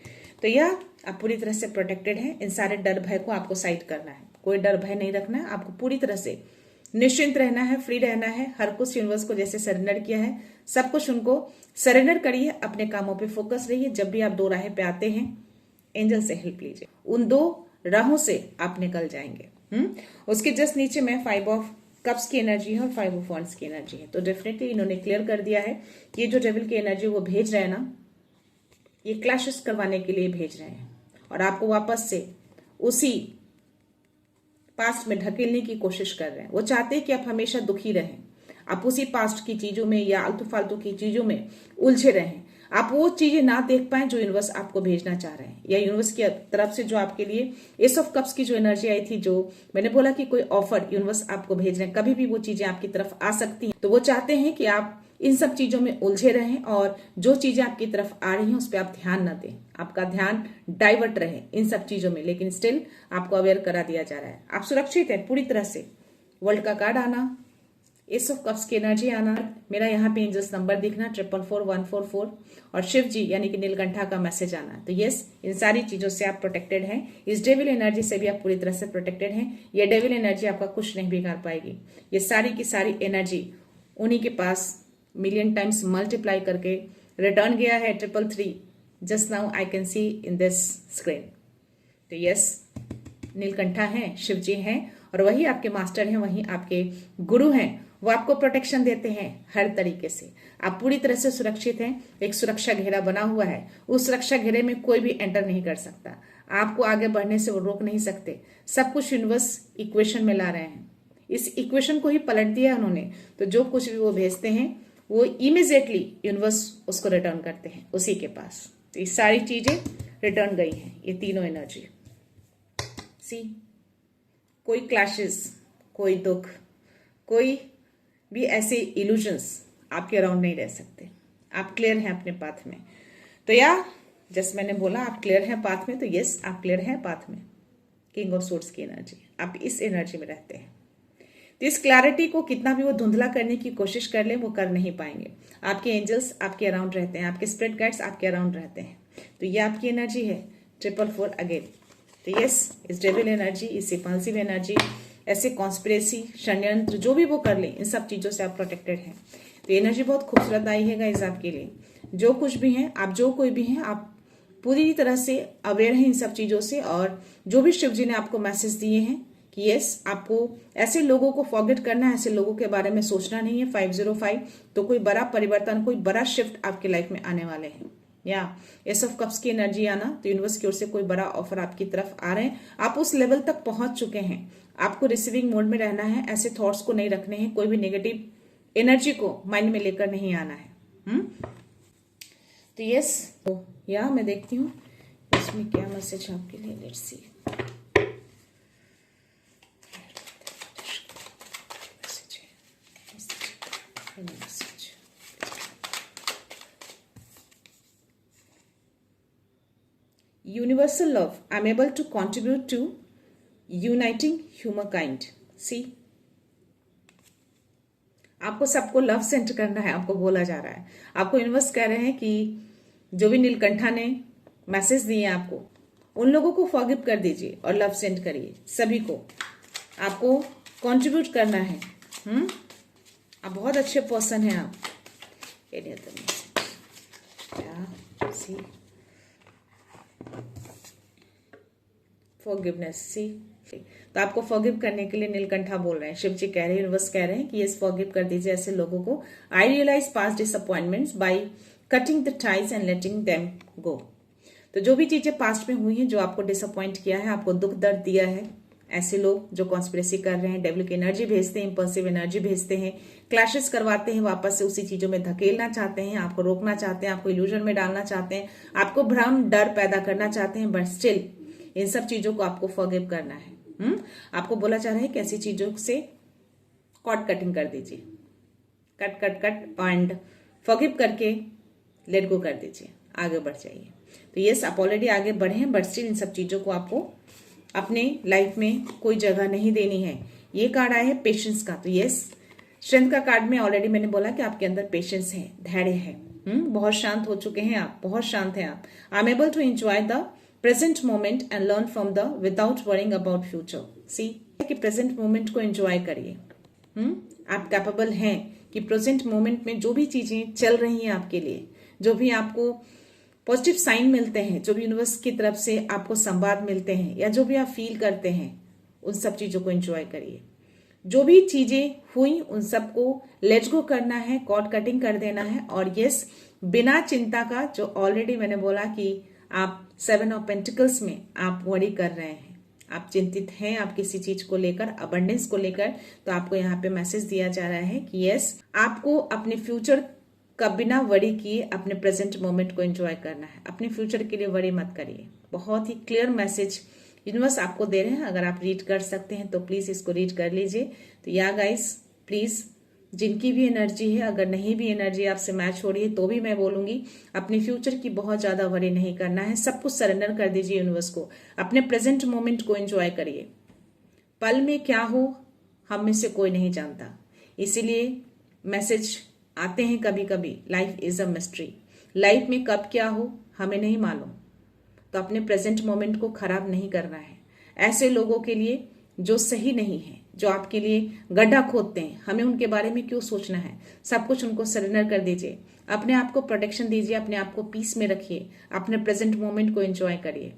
तो यह आप पूरी तरह से प्रोटेक्टेड हैं। इन सारे डर भय को आपको साइड करना है, कोई डर भय नहीं रखना है। आपको पूरी तरह से निश्चिंत रहना है, फ्री रहना है। हर कुछ यूनिवर्स को जैसे सरेंडर किया है, सब कुछ उनको सरेंडर करिए। अपने कामों पे फोकस रहिए। जब भी आप 2 राहें पे आते हैं, एंजल से हेल्प लीजिए। उन 2 राहों से आप निकल जाएंगे। उसके जस्ट नीचे में 5 ऑफ कप्स की एनर्जी है और 5 ऑफ वॉन्ड्स की एनर्जी है। तो डेफिनेटली इन्होंने क्लियर कर दिया है कि ये जो डेविल की एनर्जी वो भेज रहे हैं ना, ये क्लैशेस करवाने के लिए भेज रहे हैं और आपको वापस से उसी पास्ट में ढकेलने की कोशिश कर रहे हैं। वो चाहते हैं कि आप हमेशा दुखी रहें, आप उसी पास्ट की चीजों में या आलतू फालतू की चीजों में उलझे रहें, आप वो चीजें ना देख पाए जो यूनिवर्स आपको भेजना चाह रहे हैं, या यूनिवर्स की तरफ से जो आपके लिए एस ऑफ कप्स की जो एनर्जी आई थी, जो मैंने बोला कि कोई ऑफर यूनिवर्स आपको भेज रहे हैं, कभी भी वो चीजें आपकी तरफ आ सकती हैं। तो वो चाहते हैं कि आप इन सब चीजों में उलझे रहें और जो चीजें आपकी तरफ आ रही हैं उस पर आप ध्यान न दें, आपका ध्यान डाइवर्ट रहे इन सब चीजों में, लेकिन स्टिल आपको अवेयर करा दिया जा रहा है, आप सुरक्षित हैं पूरी तरह से। वर्ल्ड का कार्ड आना, एस ऑफ कप्स की एनर्जी आना, मेरा यहाँ पे एंजल्स नंबर दिखना 444144 और शिव जी यानी कि नीलकंठा का मैसेज आना। तो यस, इन सारी चीजों से आप प्रोटेक्टेड हैं, इस डेविल एनर्जी से भी आप पूरी तरह से प्रोटेक्टेड हैं। ये डेविल एनर्जी आपका कुछ नहीं बिगाड़ पाएगी। ये सारी की सारी एनर्जी उन्हीं के पास मिलियन टाइम्स मल्टीप्लाई करके रिटर्न गया है 333 just now I can see in this screen. तो यस, नीलकंठा हैं, शिव जी हैं और वही आपके मास्टर हैं, वही आपके गुरु हैं। वो आपको प्रोटेक्शन देते हैं हर तरीके से, आप पूरी तरह से सुरक्षित हैं। एक सुरक्षा घेरा बना हुआ है, उस सुरक्षा घेरे में कोई भी एंटर नहीं कर सकता, आपको आगे बढ़ने से वो रोक नहीं सकते। सब कुछ यूनिवर्स इक्वेशन में ला रहे हैं, इस इक्वेशन को ही पलट दिया है उन्होंने। तो जो कुछ भी वो भेजते हैं वो इमीडिएटली यूनिवर्स उसको रिटर्न करते हैं उसी के पास। तो ये सारी चीजें रिटर्न गई हैं, ये तीनों एनर्जी। सी, कोई क्लैशेस, कोई दुख, कोई भी ऐसे इल्यूजन्स आपके अराउंड नहीं रह सकते। आप क्लियर हैं अपने पाथ में। तो या जैसे मैंने बोला आप क्लियर हैं पाथ में, तो यस आप क्लियर हैं पाथ में। किंग ऑफ सोर्ड्स की एनर्जी, आप इस एनर्जी में रहते हैं। तो इस क्लैरिटी को कितना भी वो धुंधला करने की कोशिश कर ले, वो कर नहीं पाएंगे। आपके एंजल्स आपके अराउंड रहते हैं, आपके स्पिरिट गाइड्स आपके अराउंड रहते हैं। तो ये आपकी एनर्जी है 444 अगेन। तो यस, इस डेविल एनर्जी, इस इंपल्सिव एनर्जी, ऐसे कॉन्स्पिरेसी, षड्यंत्र जो भी वो कर ले, इन सब चीजों से आप प्रोटेक्टेड हैं। तो एनर्जी बहुत खूबसूरत आई है गाइस आपके लिए। जो कुछ भी हैं आप, जो कोई भी हैं आप, पूरी तरह से अवेयर हैं इन सब चीजों से। और जो भी शिव जी ने आपको मैसेज दिए हैं कि यस, आपको ऐसे लोगों को फॉरगेट करना है, ऐसे लोगों के बारे में सोचना नहीं है। 505 तो कोई बड़ा परिवर्तन, कोई बड़ा शिफ्ट आपकी लाइफ में आने वाले हैं। या एस ऑफ कप्स की एनर्जी आना, तो यूनिवर्स की ओर से कोई बड़ा ऑफर आपकी तरफ आ रहे हैं। आप उस लेवल तक पहुंच चुके हैं, आपको रिसीविंग मोड में रहना है, ऐसे थॉट्स को नहीं रखने हैं, कोई भी नेगेटिव एनर्जी को माइंड में लेकर नहीं आना है। तो यस, या मैं देखती हूँ इसमें क्या मैसेज है आपके लिए। Let's see. Universal love, I'm able to contribute to uniting humankind. See, आपको सबको लव सेंड करना है, आपको बोला जा रहा है। आपको यूनिवर्स कह रहे हैं कि जो भी नीलकंठा ने मैसेज दिए आपको, उन लोगों को फॉरगिव कर दीजिए और लव सेंड करिए। सभी को आपको कंट्रीब्यूट करना है। आप बहुत अच्छे पर्सन हैं आप। सी, फॉरगिवनेस। सी, तो आपको फॉरगिव करने के लिए नीलकंठा बोल रहे हैं, शिव जी कह रहे हैं, यूनिवर्स कह रहे हैं कि यस, फॉरगिव कर दीजिए ऐसे लोगों को। I realize past disappointments by cutting the ties and letting them go. तो जो भी चीजें पास्ट में हुई हैं, जो आपको डिसअपॉइंट किया है, आपको दुख दर्द दिया है, ऐसे लोग जो कॉन्स्पिरेसी कर रहे हैं, डेविल की एनर्जी भेजते हैं, इंपल्सिव एनर्जी भेजते हैं, क्लैशेस करवाते हैं, वापस से उसी चीजों में धकेलना चाहते हैं, आपको रोकना चाहते हैं, आपको इल्यूजन में डालना चाहते हैं, आपको भ्रम डर पैदा करना चाहते हैं, बट स्टिल इन सब चीजों को आपको फॉरगिव करना है। आपको बोला जा रहा है कि ऐसी चीजों से कॉर्ड कटिंग कर दीजिए, cut cut cut and forgive करके लेट गो कर दीजिए, आगे बढ़ जाइए। तो यस, आप ऑलरेडी आगे बढ़े हैं, बट स्टिल इन सब चीजों को आपको अपने लाइफ में कोई जगह नहीं देनी है। ये कार्ड आया है पेशेंस का। तो यस, स्ट्रेंथ का कार्ड में ऑलरेडी मैंने बोला कि आपके अंदर पेशेंस है, धैर्य है। बहुत शांत हो चुके हैं आप, बहुत शांत हैं आप। I am able to enjoy the present moment and learn from the without worrying about future. See, कि प्रेजेंट मोमेंट को एंजॉय करिए। आप कैपेबल हैं कि प्रेजेंट मोमेंट में जो भी चीजें चल रही हैं आपके लिए, जो भी आपको पॉजिटिव साइन मिलते हैं, जो भी यूनिवर्स की तरफ से आपको संवाद मिलते हैं, या जो भी आप फील करते हैं, उन सब चीजों को एंजॉय करिए। जो भी चीजें हुई उन सबको लेट गो करना है, कॉर्ड कटिंग कर देना है। और यस, बिना चिंता का, जो ऑलरेडी मैंने बोला कि आप 7 ऑफ पेंटिकल्स में आप वरी कर रहे हैं, आप चिंतित हैं आप किसी चीज को लेकर, अबंडेंस को लेकर, तो आपको यहाँ पे मैसेज दिया जा रहा है कि यस, आपको अपने फ्यूचर का बिना वरी किए अपने प्रेजेंट मोमेंट को एंजॉय करना है। अपने फ्यूचर के लिए वरी मत करिए। बहुत ही क्लियर मैसेज यूनिवर्स आपको दे रहे हैं। अगर आप रीड कर सकते हैं तो प्लीज इसको रीड कर लीजिए। तो या गाइस, प्लीज जिनकी भी एनर्जी है, अगर नहीं भी एनर्जी आपसे मैच हो रही है तो भी मैं बोलूंगी अपने फ्यूचर की बहुत ज्यादा वरी नहीं करना है। सब कुछ सरेंडर कर दीजिए यूनिवर्स को। अपने प्रेजेंट मोमेंट को एंजॉय करिए। पल में क्या हो हम में से कोई नहीं जानता, इसीलिए मैसेज आते हैं कभी कभी। Life is a mystery. Life में कब क्या हो हमें नहीं मालूम, तो अपने प्रेजेंट मोमेंट को खराब नहीं करना है। ऐसे लोगों के लिए जो सही नहीं है, जो आपके लिए गड्ढा खोदते हैं, हमें उनके बारे में क्यों सोचना है। सब कुछ उनको सरेंडर कर दीजिए। अपने आप को प्रोटेक्शन दीजिए, अपने आप को पीस में रखिए, अपने प्रेजेंट मोमेंट को एंजॉय करिए।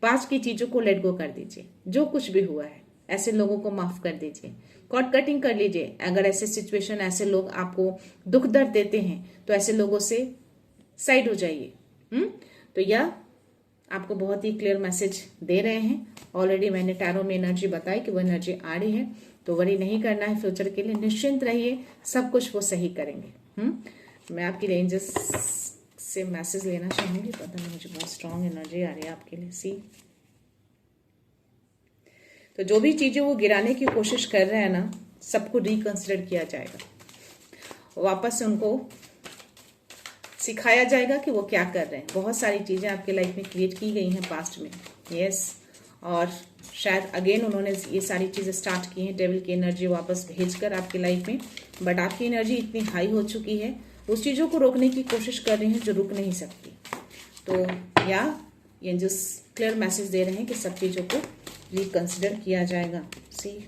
पास्ट की चीजों को लेट गो कर दीजिए। जो कुछ भी हुआ है ऐसे लोगों को माफ कर दीजिए, कॉट कटिंग कर लीजिए। अगर ऐसे सिचुएशन, ऐसे लोग आपको दुख दर्द देते हैं तो ऐसे लोगों से साइड हो जाइए। तो यह आपको बहुत ही क्लियर मैसेज दे रहे हैं। ऑलरेडी मैंने टैरो में एनर्जी बताई कि वो एनर्जी आ रही है, तो वरी नहीं करना है। फ्यूचर के लिए निश्चिंत रहिए, सब कुछ वो सही करेंगे। मैं आपकी रेंजर्स से मैसेज लेना चाहूंगी। पता नहीं, मुझे बहुत स्ट्रांग एनर्जी आ रही है आपके लिए। सी, तो जो भी चीजें वो गिराने की कोशिश कर रहे हैं ना, सबको रिकंसिडर किया जाएगा। वापस से उनको सिखाया जाएगा कि वो क्या कर रहे हैं। बहुत सारी चीजें आपके लाइफ में क्रिएट की गई हैं पास्ट में, यस, और शायद अगेन उन्होंने ये सारी चीजें स्टार्ट की हैं डेविल की एनर्जी वापस भेजकर आपकी लाइफ में। बट आपकी एनर्जी इतनी हाई हो चुकी है, उस चीजों को रोकने की कोशिश कर रही हैं जो रुक नहीं सकती। तो या ये जो क्लियर मैसेज दे रहे हैं कि सब चीजों को रिकंसिडर किया जाएगा। सी,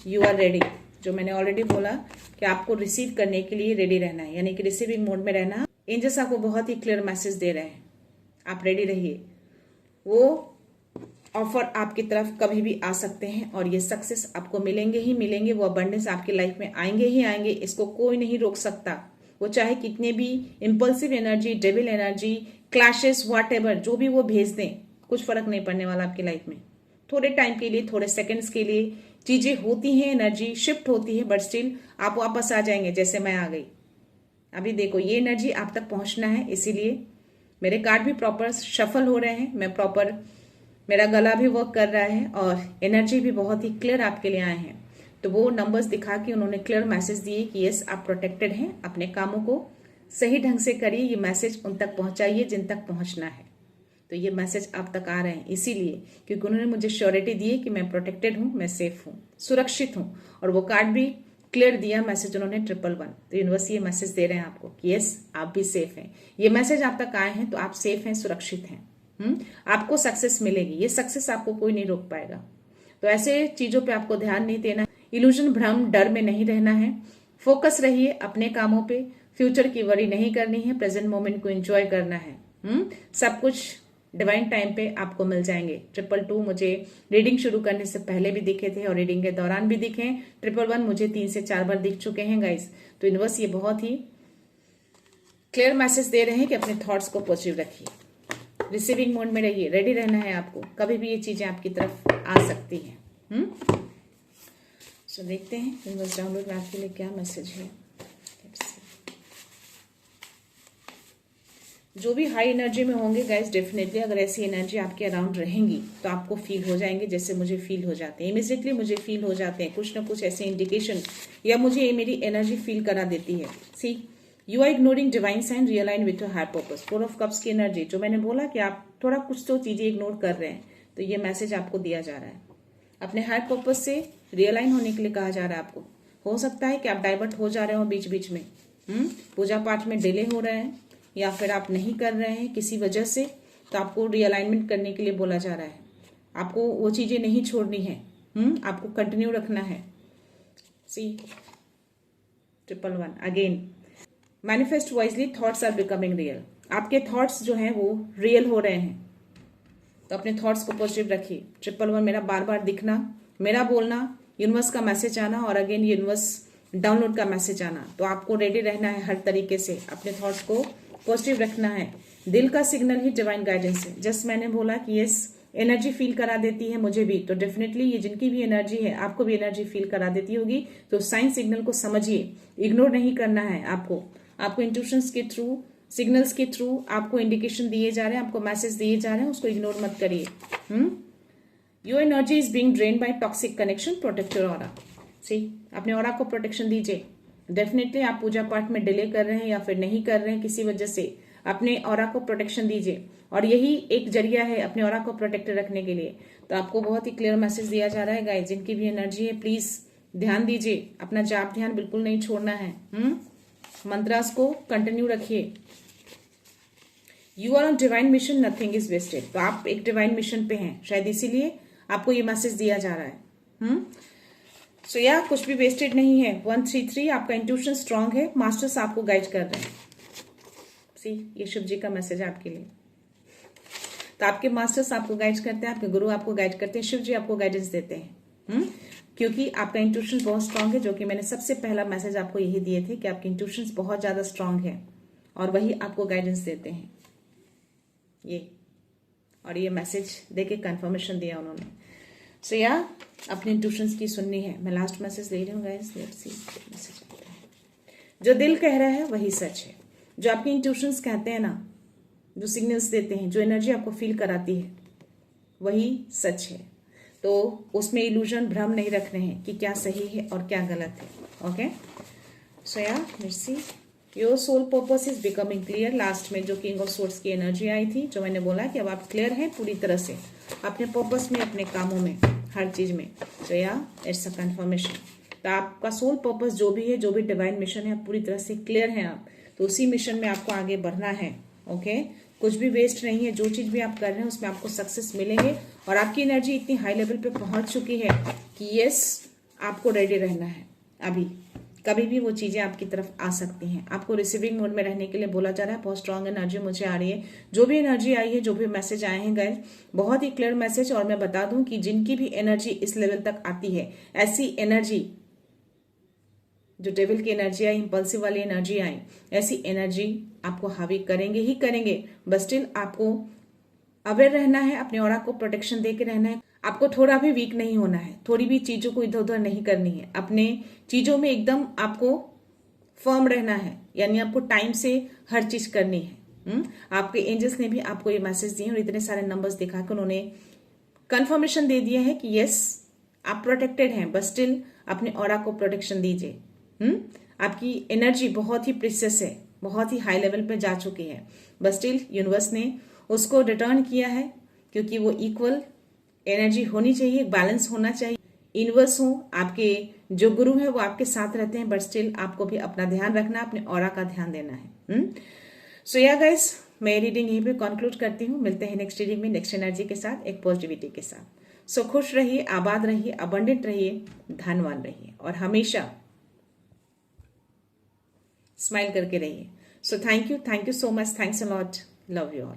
यू आर रेडी। जो मैंने ऑलरेडी बोला कि आपको रिसीव करने के लिए रेडी रहना है, यानी कि रिसीविंग मोड में रहना। एंजल्स आपको बहुत ही क्लियर मैसेज दे रहे हैं, आप रेडी रहिए। वो ऑफर आपकी तरफ कभी भी आ सकते हैं और ये सक्सेस आपको मिलेंगे ही मिलेंगे। वो अबंडेंस आपकी लाइफ में आएंगे ही आएंगे, इसको कोई नहीं रोक सकता। वो चाहे कितने भी impulsive energy, devil energy, clashes, whatever जो भी वो भेज दें, कुछ फर्क नहीं पड़ने वाला आपकी लाइफ में। थोड़े टाइम के लिए, थोड़े सेकंड्स के लिए चीजें होती हैं, एनर्जी शिफ्ट होती है, बट स्टिल आप वापस आ जाएंगे जैसे मैं आ गई। अभी देखो ये एनर्जी आप तक पहुंचना है, इसीलिए मेरे कार्ड भी प्रॉपर शफल हो रहे हैं, मैं प्रॉपर, मेरा गला भी वर्क कर रहा है और एनर्जी भी बहुत ही क्लियर आपके लिए आए हैं। तो वो नंबर्स दिखा के उन्होंने क्लियर मैसेज दिए कि यस, आप प्रोटेक्टेड हैं। अपने कामों को सही ढंग से करिए, ये मैसेज उन तक पहुंचाइए जिन तक पहुंचना है। तो ये मैसेज आप तक आ रहे हैं इसीलिए क्योंकि उन्होंने मुझे श्योरिटी दी है कि मैं प्रोटेक्टेड हूं, मैं सेफ हूं, सुरक्षित हूं। और वो कार्ड भी क्लियर दिया मैसेज उन्होंने 111। तो यूनिवर्स ये मैसेज दे रहे हैं आपको कि यस, आप भी सेफ हैं। ये मैसेज आप तक आए हैं तो आप सेफ हैं, सुरक्षित हैं। आपको सक्सेस मिलेगी। ये सक्सेस आपको कोई नहीं रोक पाएगा। तो ऐसे चीजों पे आपको ध्यान नहीं देना, इल्यूजन, भ्रम, डर में नहीं रहना है। फोकस रहिए अपने कामों पे, फ्यूचर की वरी नहीं करनी है, प्रेजेंट मोमेंट को एंजॉय करना है। सब कुछ डिवाइन टाइम पे आपको मिल जाएंगे। 222 मुझे रीडिंग शुरू करने से पहले भी दिखे थे और रीडिंग के दौरान भी दिखे। 111 मुझे 3 से 4 बार दिख चुके हैं गाइस। तो यूनिवर्स ये बहुत ही क्लियर मैसेज दे रहे हैं कि अपने थॉट्स को पॉजिटिव रखिए, रिसीविंग मोड में रहिए, रेडी रहना है आपको। कभी भी ये चीजें आपकी तरफ आ सकती हैं। सो देखते हैं यूनिवर्स डाउनलोड में आपके लिए क्या मैसेज है। जो भी हाई एनर्जी में होंगे गाइस, डेफिनेटली अगर ऐसी एनर्जी आपके अराउंड रहेंगी तो आपको फील हो जाएंगे जैसे मुझे फील हो जाते हैं। इमीडिएटली मुझे फील हो जाते हैं कुछ ना कुछ ऐसे इंडिकेशन, या मुझे ये मेरी एनर्जी फील करा देती है। See, you are ignoring divine sign, realign with your higher purpose. 4 of cups की एनर्जी, जो मैंने बोला कि आप थोड़ा कुछ तो चीजें इग्नोर कर रहे हैं, तो ये मैसेज आपको दिया जा रहा है। अपने हायर पर्पस से रियलाइन होने के लिए कहा जा रहा है आपको। हो सकता है कि आप डाइवर्ट हो जा रहे हो बीच बीच में, पूजा पाठ में डिले हो रहे हैं, या फिर आप नहीं कर रहे हैं किसी वजह से, तो आपको रियलाइनमेंट करने के लिए बोला जा रहा है। आपको वो चीजें नहीं छोड़नी है, आपको कंटिन्यू रखना है। See, 111 again, manifest wisely, thoughts are becoming real. आपके थॉट्स जो हैं वो रियल हो रहे हैं, तो अपने थॉट्स को पॉजिटिव रखिए। 111 मेरा बार बार दिखना, मेरा बोलना, यूनिवर्स का मैसेज आना और अगेन यूनिवर्स डाउनलोड का मैसेज आना। तो आपको रेडी रहना है हर तरीके से, अपने थॉट्स को पॉजिटिव रखना है। दिल का सिग्नल ही डिवाइन गाइडेंस है। जस्ट मैंने बोला कि यस एनर्जी फील करा देती है मुझे भी, तो डेफिनेटली ये जिनकी भी एनर्जी है आपको भी एनर्जी फील करा देती होगी। तो साइन सिग्नल को समझिए, इग्नोर नहीं करना है आपको इंट्यूशंस के थ्रू, सिग्नल्स के थ्रू आपको इंडिकेशन दिए जा रहे हैं, आपको मैसेज दिए जा रहे हैं, उसको इग्नोर मत करिए। Your energy is being drained by toxic connection, protect your aura. See अपने ऑरा को प्रोटेक्शन दीजिए। डेफिनेटली आप पूजा पाठ में डिले कर रहे हैं या फिर नहीं कर रहे हैं किसी वजह से, अपने ऑरा को प्रोटेक्शन दीजिए और यही एक जरिया है अपने ऑरा को प्रोटेक्टेड रखने के लिए। तो आपको बहुत ही क्लियर मैसेज दिया जा रहा है गाइस, जिनकी भी एनर्जी है प्लीज ध्यान दीजिए, अपना जाप ध्यान बिल्कुल नहीं छोड़ना है। मंत्रास को कंटिन्यू रखिए। You are on divine mission, nothing is wasted. तो आप एक डिवाइन मिशन पे हैं, शायद इसीलिए आपको ये मैसेज दिया जा रहा है। सो या कुछ भी वेस्टेड नहीं है। 133 आपका इंट्यूशन स्ट्रांग है, मास्टर्स आपको गाइड कर रहे हैं। सी ये शिव जी का मैसेज है आपके लिए। तो आपके मास्टर्स आपको गाइड करते हैं, आपके गुरु आपको गाइड करते हैं, शिव जी आपको गाइडेंस देते हैं। क्योंकि आपका इंट्यूशन बहुत स्ट्रांग है, जो कि मैंने सबसे पहला मैसेज आपको यही दिए थे कि आपके इंट्यूशन बहुत ज्यादा स्ट्रांग है और वही आपको गाइडेंस देते हैं ये। और ये मैसेज देके कंफर्मेशन दिया उन्होंने। सो या अपने इंट्यूशंस की सुननी है। मैं लास्ट मैसेज दे रही हूँ गाइस, लेट्स सी मैसेज आता है। जो दिल कह रहा है वही सच है। जो आपके इंट्यूशंस कहते हैं ना, जो सिग्नल्स देते हैं, जो एनर्जी आपको फील कराती है वही सच है। तो उसमें इल्यूजन, भ्रम नहीं रखने हैं कि क्या सही है और क्या गलत है। ओके, सो या let's see your soul purpose is becoming clear. Last में जो किंग ऑफ सोर्ड्स की एनर्जी आई थी, जो मैंने बोला कि अब आप क्लियर हैं पूरी तरह से अपने पर्पस में, अपने कामों में, हर चीज में। सो या इट्स अ कंफर्मेशन। तो आपका सोल पर्पस जो भी है, जो भी डिवाइन मिशन है, आप पूरी तरह से क्लियर हैं आप। तो उसी मिशन में आपको आगे बढ़ना है। ओके, कुछ भी वेस्ट नहीं है। जो चीज भी आप कर रहे हैं उसमें आपको सक्सेस मिलेंगे और आपकी एनर्जी इतनी हाई लेवल पे पहुंच चुकी है कि यस आपको रेडी रहना है। अभी कभी भी वो चीजें आपकी तरफ आ सकती हैं। आपको रिसीविंग मोड में रहने के लिए बोला जा रहा है। बहुत स्ट्रांग एनर्जी मुझे आ रही है। जो भी एनर्जी आई है, जो भी मैसेज आए हैं गाइस, बहुत ही क्लियर मैसेज। और मैं बता दूं कि जिनकी भी एनर्जी इस लेवल तक आती है, ऐसी एनर्जी, जो डेविल की एनर्जी आई, इंपल्सिव वाली एनर्जी आई, ऐसी एनर्जी आपको हावी करेंगे ही करेंगे। बट स्टिल आपको अवेयर रहना है, अपने ऑरा को प्रोटेक्शन दे के रहना है। आपको थोड़ा भी वीक नहीं होना है, थोड़ी भी चीजों को इधर उधर नहीं करनी है। अपने चीजों में एकदम आपको फर्म रहना है, यानी आपको टाइम से हर चीज करनी है। आपके एंजल्स ने भी आपको ये मैसेज दिए और इतने सारे नंबर्स दिखा कर उन्होंने कंफर्मेशन दे दिया है कि यस आप प्रोटेक्टेड हैं। बट स्टिल अपने ऑरा को प्रोटेक्शन दीजिए। आपकी एनर्जी बहुत ही प्रीशियस है, बहुत ही हाई लेवल पे जा चुकी है। बट स्टिल यूनिवर्स ने उसको रिटर्न किया है, क्योंकि वो इक्वल एनर्जी होनी चाहिए, बैलेंस होना चाहिए। यूनिवर्स हो, आपके जो गुरु है वो आपके साथ रहते हैं, बट स्टिल आपको भी अपना ध्यान रखना, अपने ऑरा का ध्यान देना है। सो या गाइस, मैं रीडिंग यहीं पे कंक्लूड करती हूँ। मिलते हैं नेक्स्ट रीडिंग में नेक्स्ट एनर्जी के साथ, एक पॉजिटिविटी के साथ। सो खुश रहिए, आबाद रहिए, अबंडेंट रहिए, धनवान रहिए और हमेशा स्माइल करके रहिए। So thank you so much, thanks a lot, love you all.